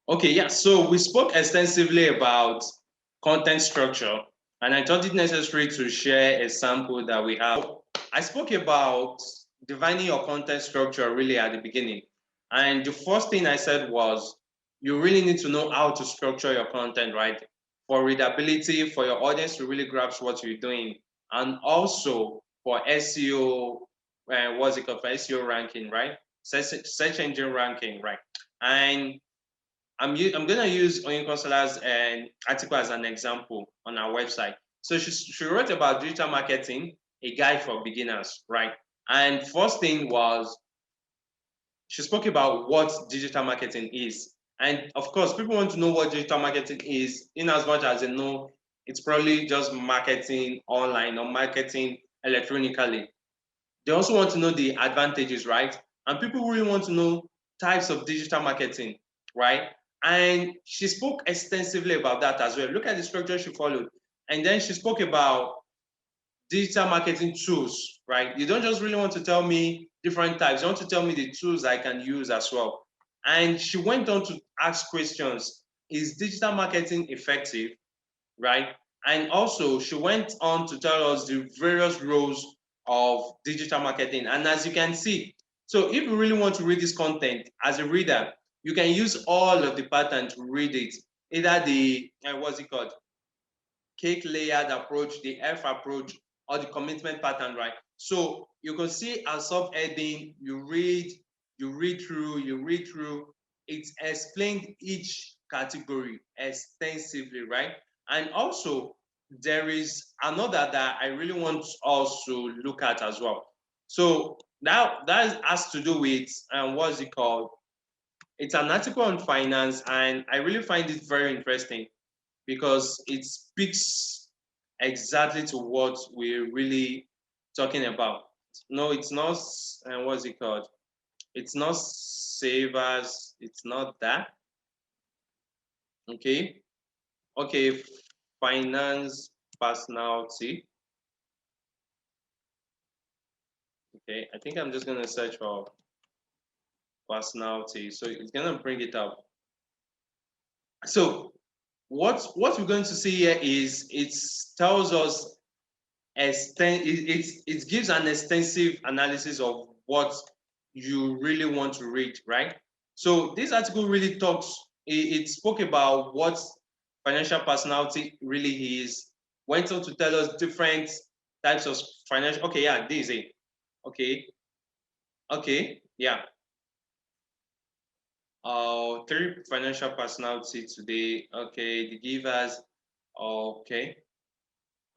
Okay, yeah. So we spoke extensively about content structure, and I thought it necessary to share a sample that we have. I spoke about defining your content structure really at the beginning. And the first thing I said was you really need to know how to structure your content, right? For readability, for your audience to really grasp what you're doing, and also for SEO, what's it called? For SEO ranking, right? Search engine ranking, right? And I'm gonna use Oyinkansola's article as an example on our website. So she wrote about digital marketing, a guide for beginners, right? And first thing was she spoke about what digital marketing is. And of course, people want to know what digital marketing is, in as much as they know it's probably just marketing online or marketing electronically. They also want to know the advantages, right? And people really want to know types of digital marketing, right? And she spoke extensively about that as well. Look at the structure she followed. And then she spoke about digital marketing tools, right? You don't just really want to tell me different types, you want to tell me the tools I can use as well. And she went on to ask questions. Is digital marketing effective, right? And also, she went on to tell us the various roles of digital marketing. And as you can see, so if you really want to read this content as a reader, you can use all of the pattern to read it. Either the, what's it called? Cake layered approach, the F approach, or the commitment pattern, right? So you can see a subheading, you read through, it's explained each category extensively, right? And also, there is another that I really want us to look at as well. So now that has to do with what's it called? It's an article on finance, and I really find it very interesting because it speaks exactly to what we're really talking about. No, it's not, what's it called? It's not savers, it's not that. Okay. Okay, finance personality. Okay, I think I'm just gonna search for personality. So it's gonna bring it up. So what we're going to see here is it tells us it gives an extensive analysis of what you really want to read, right? So this article really talks, it spoke about what financial personality really is, went on to tell us different types of financial, okay, yeah, this is it. Okay, okay, yeah. Three financial personality today. Okay, the givers. Okay,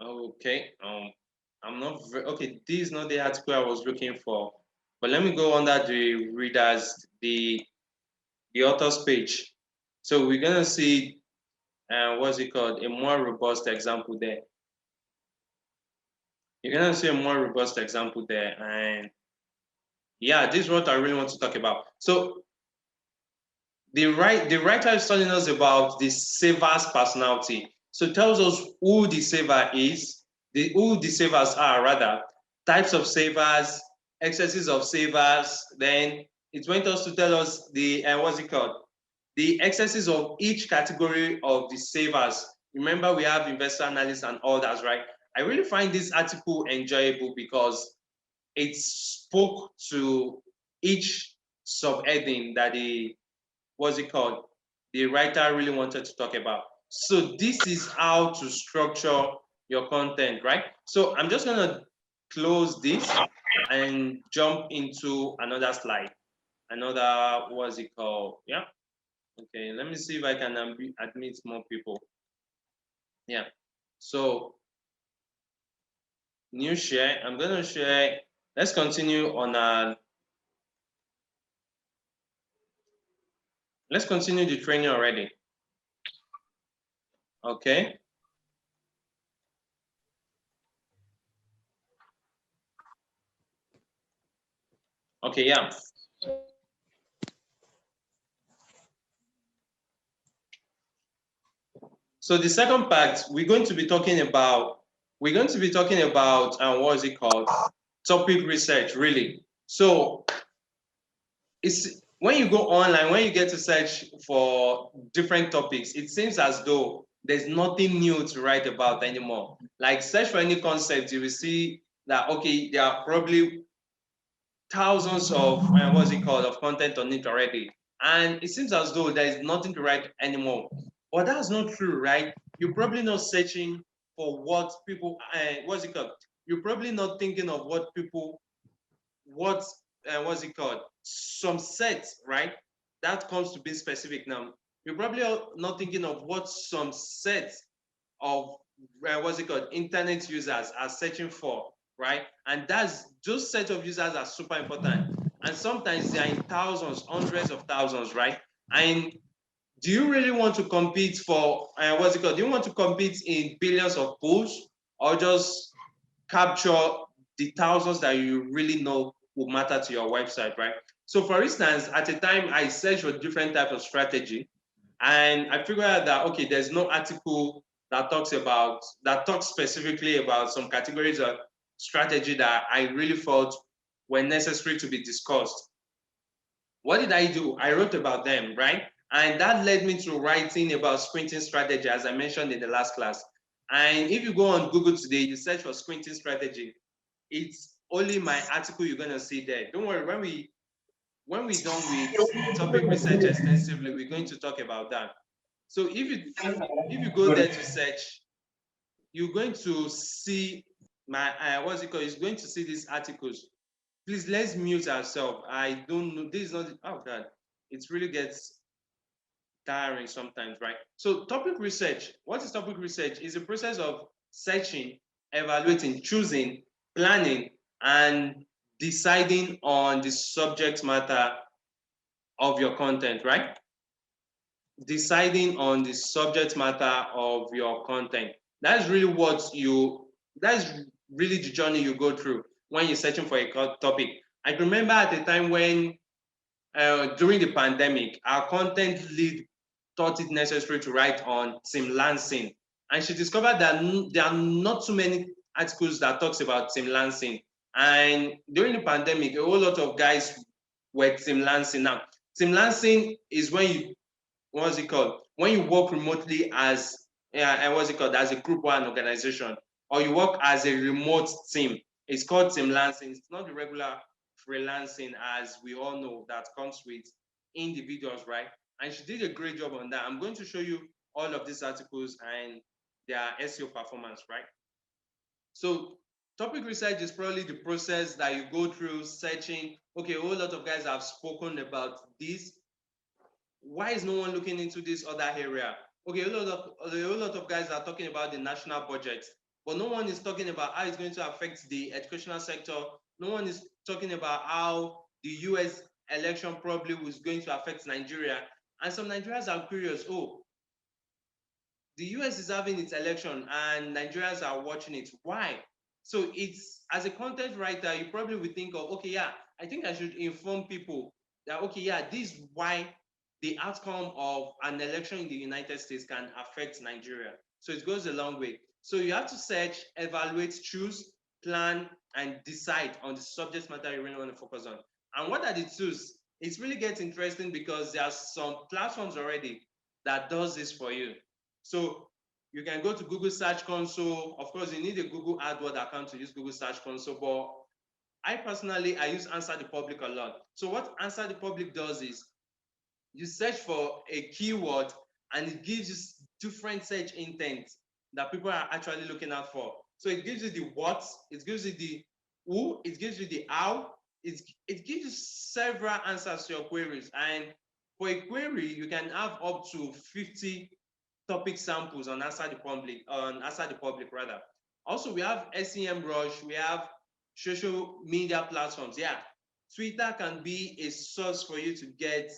okay. I'm not very, okay. This is not the article I was looking for, but let me go under the readers, the author's page. So we're gonna see, what's it called? A more robust example there. You're gonna see a more robust example there, and yeah, this is what I really want to talk about. So the writer is telling us about the saver's personality. So it tells us who the saver is, who the savers are rather, types of savers, excesses of savers. Then it went on to tell us the what's it called? The excesses of each category of the savers. Remember, we have investor analysts and others, right? I really find this article enjoyable because it spoke to each subheading that the what's it called? The writer really wanted to talk about. So this is how to structure your content, right? So I'm just gonna close this and jump into another slide. Another, what's it called? Yeah. Okay, let me see if I can admit more people. Yeah. So new share. I'm gonna share. Let's continue on let's continue the training already. Okay. Okay, yeah. So the second part, we're going to be talking about what is it called? Topic research, really. So when you go online, when you get to search for different topics, it seems as though there's nothing new to write about anymore. Like search for any concept, you will see that, okay, there are probably thousands of, what's it called, of content on it already. And it seems as though there is nothing to write anymore. But that's not true, right? You're probably not searching for what people, what's it called? You're probably not thinking of what people, what, what's it called? Some sets, right? That comes to be specific now. You're probably not thinking of what some sets of, what's it called, internet users are searching for, right? And that's, those set of users are super important. And sometimes they are in thousands, hundreds of thousands, right? And do you really want to compete for, what's it called? Do you want to compete in billions of pools, or just capture the thousands that you really know will matter to your website, right? So for instance, at a time I searched for different types of strategy, and I figured out that, okay, there's no article that talks specifically about some categories of strategy that I really felt were necessary to be discussed. What did I do? I wrote about them, right? And that led me to writing about squinting strategy, as I mentioned in the last class. And if you go on Google today, you search for squinting strategy, it's only my article you're gonna see there. Don't worry, when we're done with topic research extensively, we're going to talk about that. So if you go there to search, you're going to see my, what's it called? You're going to see these articles. Please, let's mute ourselves. I don't know. This is not. Oh God, it really gets tiring sometimes, right? So topic research. What is topic research? It's a process of searching, evaluating, choosing, planning, and deciding on the subject matter of your content, right? Deciding on the subject matter of your content. That's really that's really the journey you go through when you're searching for a topic. I remember at the time when, during the pandemic, our content lead thought it necessary to write on Tim Lansing. And she discovered that there are not too many articles that talks about Tim Lansing. And during the pandemic, a whole lot of guys were Tim Lansing. Now, Tim Lansing is when you, what's it called? When you work remotely as, and what's it called? As a group or an organization, or you work as a remote team. It's called Tim Lansing. It's not the regular freelancing as we all know that comes with individuals, right? And she did a great job on that. I'm going to show you all of these articles and their SEO performance, right? So topic research is probably the process that you go through searching. Okay, a whole lot of guys have spoken about this. Why is no one looking into this other area? Okay, a whole lot of guys are talking about the national budget, but no one is talking about how it's going to affect the educational sector. No one is talking about how the US election probably was going to affect Nigeria. And some Nigerians are curious, oh, the US is having its election and Nigerians are watching it. Why? So it's, as a content writer, you probably would think of, okay, yeah, I think I should inform people that, okay, yeah, this is why the outcome of an election in the United States can affect Nigeria. So it goes a long way. So you have to search, evaluate, choose, plan, and decide on the subject matter you really want to focus on. And what are the tools? It really gets interesting because there are some platforms already that does this for you. So you can go to Google Search Console. Of course, you need a Google AdWords account to use Google Search Console, but I personally, I use Answer the Public a lot. So what Answer the Public does is you search for a keyword and it gives you different search intent that people are actually looking out for. So it gives you the what, it gives you the who, it gives you the how, it gives you several answers to your queries. And for a query, you can have up to 50 topic samples on Answer the Public rather. Also, we have SEMrush, we have social media platforms. Yeah, Twitter can be a source for you to get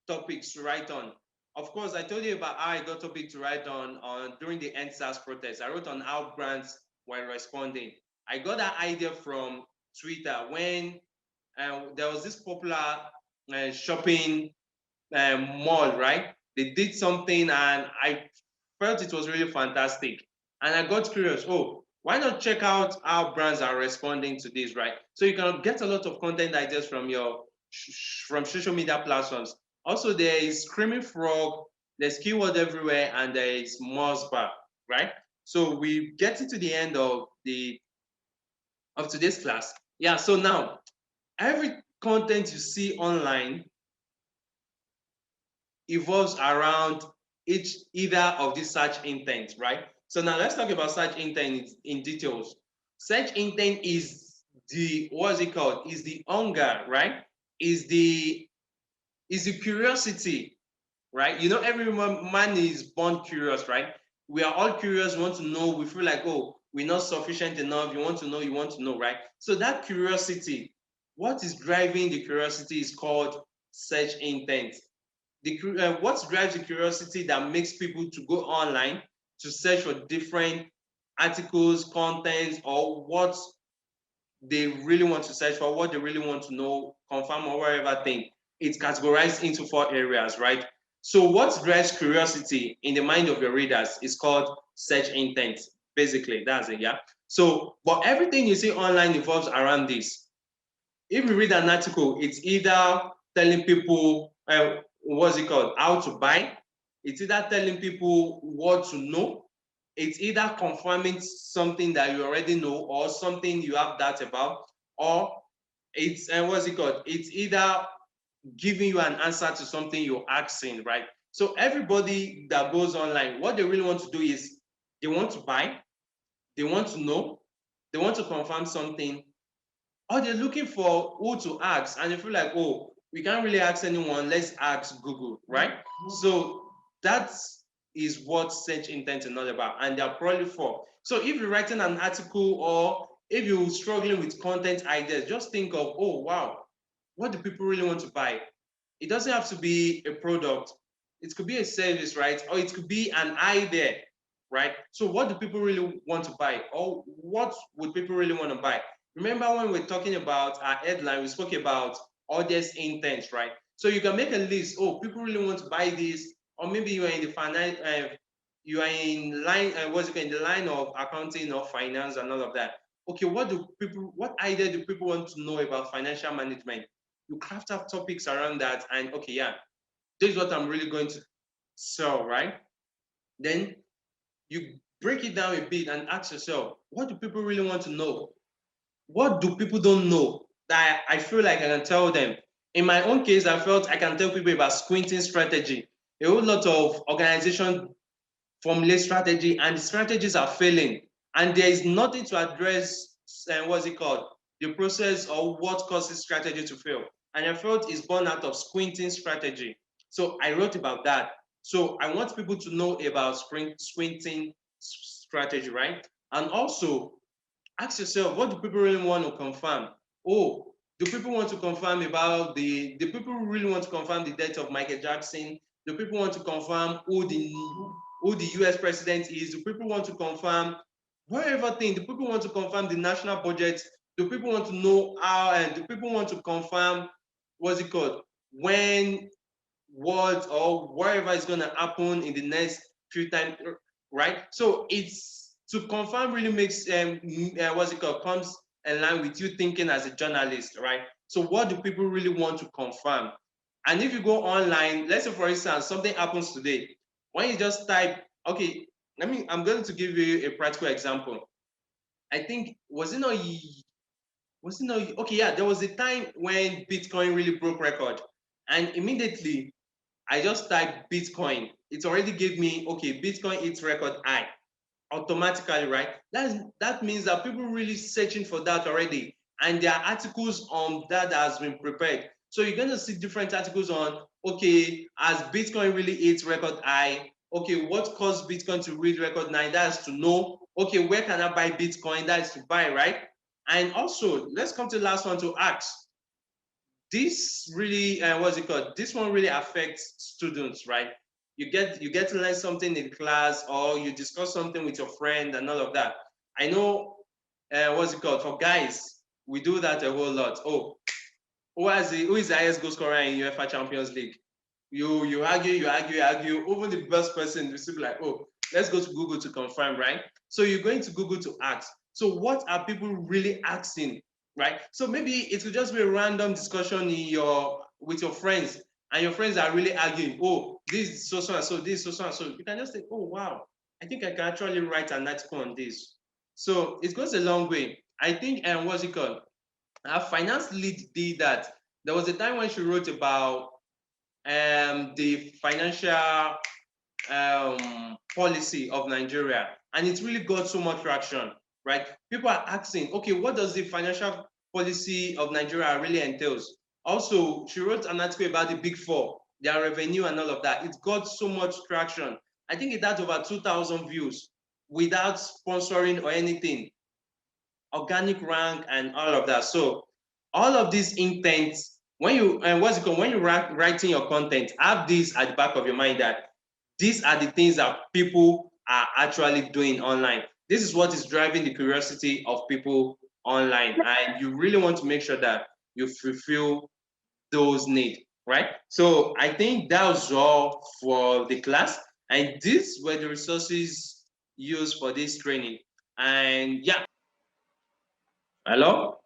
topics to write on. Of course, I told you about how I got topic to write on during the EndSARS protest. I wrote on how brands were responding. I got that idea from Twitter when there was this popular shopping mall, right? They did something and I felt it was really fantastic. And I got curious, oh, why not check out how brands are responding to this, right? So you can get a lot of content ideas from your from social media platforms. Also, there is Screaming Frog, there's Keyword Everywhere, and there is Mossbar, right? So we get to the end of today's class. Yeah, so now every content you see online evolves around either of these search intents, right? So now let's talk about search intent in details. Search intent is the, what's it called? Is the hunger, right? Is the curiosity, right? You know, every man is born curious, right? We are all curious, we want to know, we feel like, oh, we're not sufficient enough. You want to know, right? So that curiosity, what is driving the curiosity is called search intent. What drives the curiosity that makes people to go online to search for different articles, contents, or what they really want to search for, what they really want to know, confirm, or whatever thing. It's categorized into 4 areas, right? So what drives curiosity in the mind of your readers is called search intent. Basically, that's it, yeah? So, but everything you see online evolves around this. If you read an article, it's either telling people, what's it called, how to buy. It's either telling people what to know. It's either confirming something that you already know or something you have doubt about, or it's, what's it called? It's either giving you an answer to something you're asking, right? So everybody that goes online, what they really want to do is they want to buy, they want to know, they want to confirm something, or they're looking for who to ask, and they feel like, oh, we can't really ask anyone, let's ask Google, right? So that is what search intent is not about, and they're probably for. So if you're writing an article or if you're struggling with content ideas, just think of, oh, wow, what do people really want to buy? It doesn't have to be a product. It could be a service, right? Or it could be an idea, right? So what do people really want to buy? Or what would people really want to buy? Remember when we we're talking about our headline, we spoke about audience intent, right? So you can make a list. Oh, people really want to buy this, or maybe you are in the finance, you are in line, what's it called, in the line of accounting or finance and all of that. Okay, what idea do people want to know about financial management? You craft up topics around that, and okay, yeah, this is what I'm really going to sell, right? Then you break it down a bit and ask yourself, what do people really want to know? What do people don't know that I feel like I can tell them? In my own case, I felt I can tell people about squinting strategy. A whole lot of organizations formulate strategy and the strategies are failing. And there is nothing to address, what's it called? The process or what causes strategy to fail. And I felt it's born out of squinting strategy. So I wrote about that. So I want people to know about squinting strategy, right? And also ask yourself, what do people really want to confirm? Oh, do people want to confirm about the people really want to confirm the death of Michael Jackson? Do people want to confirm who the US president is? Do people want to confirm whatever thing? Do people want to confirm the national budget? Do people want to know how, and do people want to confirm, what's it called, when, what, or whatever is going to happen in the next few times, right? So it's to confirm really makes, what's it called, comes in line with you thinking as a journalist, right? So what do people really want to confirm? And if you go online, let's say for instance, something happens today, when you just type, okay, I'm going to give you a practical example. I think, okay, yeah, there was a time when Bitcoin really broke record. And immediately I just typed Bitcoin. It already gave me, okay, Bitcoin hits record high automatically, right? That means that people really searching for that already. And there are articles on that has been prepared. So you're going to see different articles on, okay, as Bitcoin really hits record high, okay, what caused Bitcoin to reach record high? That's to know, okay, where can I buy Bitcoin? That is to buy, right? And also, let's come to the last one to ask. This really, what's it called? This one really affects students, right? You get to learn something in class, or you discuss something with your friend and all of that. I know, what's it called? For guys, we do that a whole lot. Oh, who is the highest goal scorer in UEFA Champions League? You argue. Even the best person will still be like, oh, let's go to Google to confirm, right? So you're going to Google to ask. So what are people really asking? right? So maybe it could just be a random discussion with your friends, and your friends are really arguing. Oh, this is so so and so, this is so so and so. You can just say, oh wow, I think I can actually write an article on this. So it goes a long way. I think, and what's it called? Our finance lead did that. There was a time when she wrote about the financial policy of Nigeria, and it really got so much traction, right? People are asking, okay, what does the financial policy of Nigeria really entails? Also, she wrote an article about the Big Four, their revenue and all of that. It got so much traction. I think it had over 2,000 views without sponsoring or anything, organic rank and all of that. So all of these intents, when you and what's it called, when you're writing your content, have this at the back of your mind that these are the things that people are actually doing online. This is what is driving the curiosity of people online, and you really want to make sure that you fulfill those needs, right? So I think that was all for the class, and these were the resources used for this training. And yeah, hello.